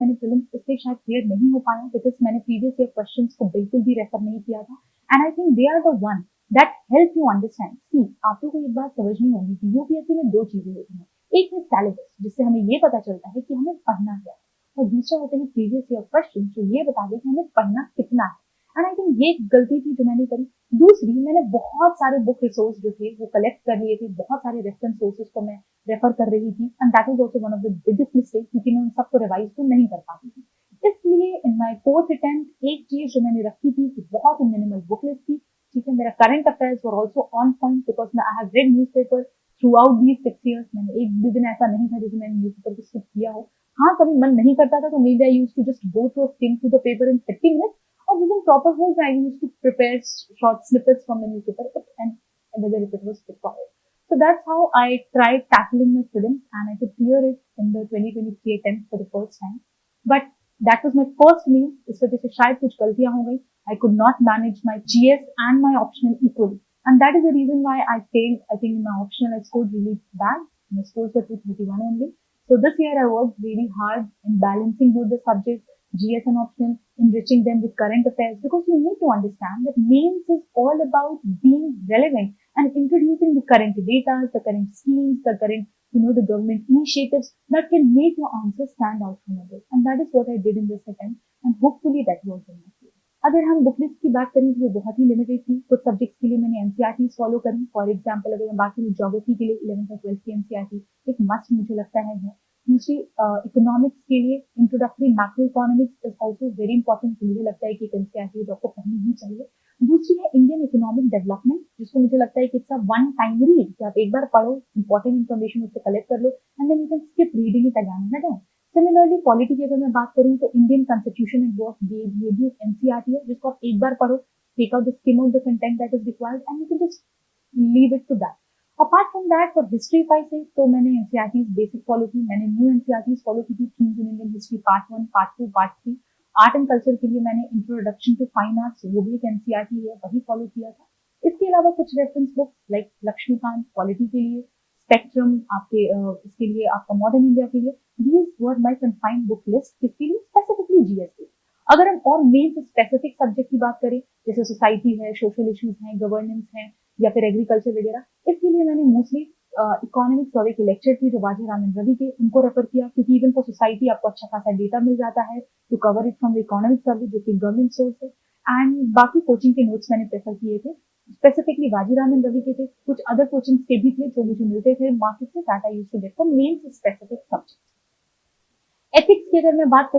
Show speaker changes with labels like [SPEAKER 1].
[SPEAKER 1] मैंने प्रीलिम्स इसलिए शायद क्लियर नहीं हो पाया बिकॉज मैंने प्रीवियस ईयर क्वेश्चंस को बिल्कुल भी रेफर नहीं किया था and I think they are the one that help you understand. See आप लोगों को एक बात समझनी होगी कि यूपीएससी में दो चीजें होती हैं, एक है सिलेबस जिससे हमें ये पता चलता है कि हमें पढ़ना क्या है, और दूसरा होते हैं प्रीवियस ईयर क्वेश्चन जो ये बता दे कि हमें पढ़ना कितना है। एंड आई थिंक ये गलती थी जो मैंने करी। दूसरी, मैंने बहुत सारे बुक रिसोर्स जो थे वो कलेक्ट कर लिए थे, बहुत सारे रेफरेंस सोर्सेज को मैं रेफर कर रही थी and that was also one of the biggest mistake क्योंकि मैं उन सबको रिवाइज तो नहीं कर पाती थी। इसलिए इन माय फोर्थ अटेम्प्ट एक चीज जो मैंने रखी थी कि बहुत ही मिनिमल बुक लिस्ट थी। ठीक है, मेरा current affairs were also on point because I have read newspaper through out these 6 years। मैंने एक भी दिन ऐसा नहीं था जिसे मैंने न्यूज़पेपर को स्किप किया हो। हाँ, कभी मन नहीं करता था तो maybe I used to just go through skim through the paper in 30 minutes, or within proper holes I used to prepare short snippets from the newspaper and whether if it was required. So that's how I tried tackling my prelims and I could clear it in the 2023 attempt for the first time. But that was my first meal. इस वजह से शायद कुछ गलतियां हो गई. I could not manage my GS and my optional equally. And that is the reason why I failed. I think in my optional I scored really bad. My scores were 231 only. So this year I worked really hard in balancing both the subjects, GS and optional, enriching them with current affairs, because you need to understand that mains is all about being relevant and introducing the current data, the current schemes, the current, the government initiatives that can make your answers stand out from others. And that is what I did in this attempt, and hopefully that worked in my favor. अगर हम book list की बात करें तो वो बहुत ही limited थी। कुछ सब्जेक्ट्स के लिए मैंने एनसीईआरटी फॉलो करी। फॉर एग्जांपल अगर मैं बात करूं ज्योग्राफी के लिए 11th और 12th की एनसीईआरटी एक मस्ट मुझे लगता है। दूसरी, इकोनॉमिक्स के लिए introductory macro economics is also very important. मुझे लगता है कि एनसीईआरटी जो आपको पढ़नी ही चाहिए। दूसरी है इंडियन इकोनॉमिक डेवलपमेंट, जिसको मुझे लगता है कि it's a one time read कि आप एक बार पढ़ो, इंपॉर्टेंट इन्फॉर्मेशन उससे कलेक्ट कर लो and then you can skip reading it again and again. Similarly polity की अगर मैं बात करूं तो इंडियन कॉन्स्टिट्यूशन एंड वर्क, ये भी एक एनसीईआरटी है जिसको आप एक बार पढ़ो, take out the skim of the content that is required and you can just leave it to that. Apart from that for history five से तो मैंने एनसीईआरटी बेसिक फॉलो की। मैंने न्यू एनसीईआरटी फॉलो की थी, themes in Indian history part 1, part 2, part 3। Art and culture के लिए मैंने इंट्रोडक्शन टू फाइन आर्ट्स, वो भी एक एनसीईआरटी है, वही फॉलो किया था। इसके अलावा कुछ reference books like Laxmikanth polity के लिए, स्पेक्ट्रम आपके इसके लिए, आपका मॉडर्न इंडिया के लिए, these were my confined book list किसके लिए, स्पेसिफिकली जीएस के। अगर हम और मेन स्पेसिफिक सब्जेक्ट की बात करें जैसे सोसाइटी है, सोशल इश्यूज हैं, गवर्नेंस है या फिर एग्रीकल्चर वगैरह, इसके लिए मैंने मोस्टली इकोनॉमिक सर्वे के लेक्चर थे जो वाजी रामन रवि के, उनको रेफर किया क्योंकि इवन फॉर सोसाइटी आपको अच्छा खासा डेटा मिल जाता है to cover it from the economic survey जो कि गवर्नमेंट सोर्स है। एंड बाकी कोचिंग के नोट्स मैंने प्रेफर किए थे, स्पेसिफिकली वाजी रामन रवि के थे, कुछ अदर कोचिंग के भी थे जो मुझे मिलते थे मार्केट से, that I used to get for main specific subject. Ethics की अगर मैं बात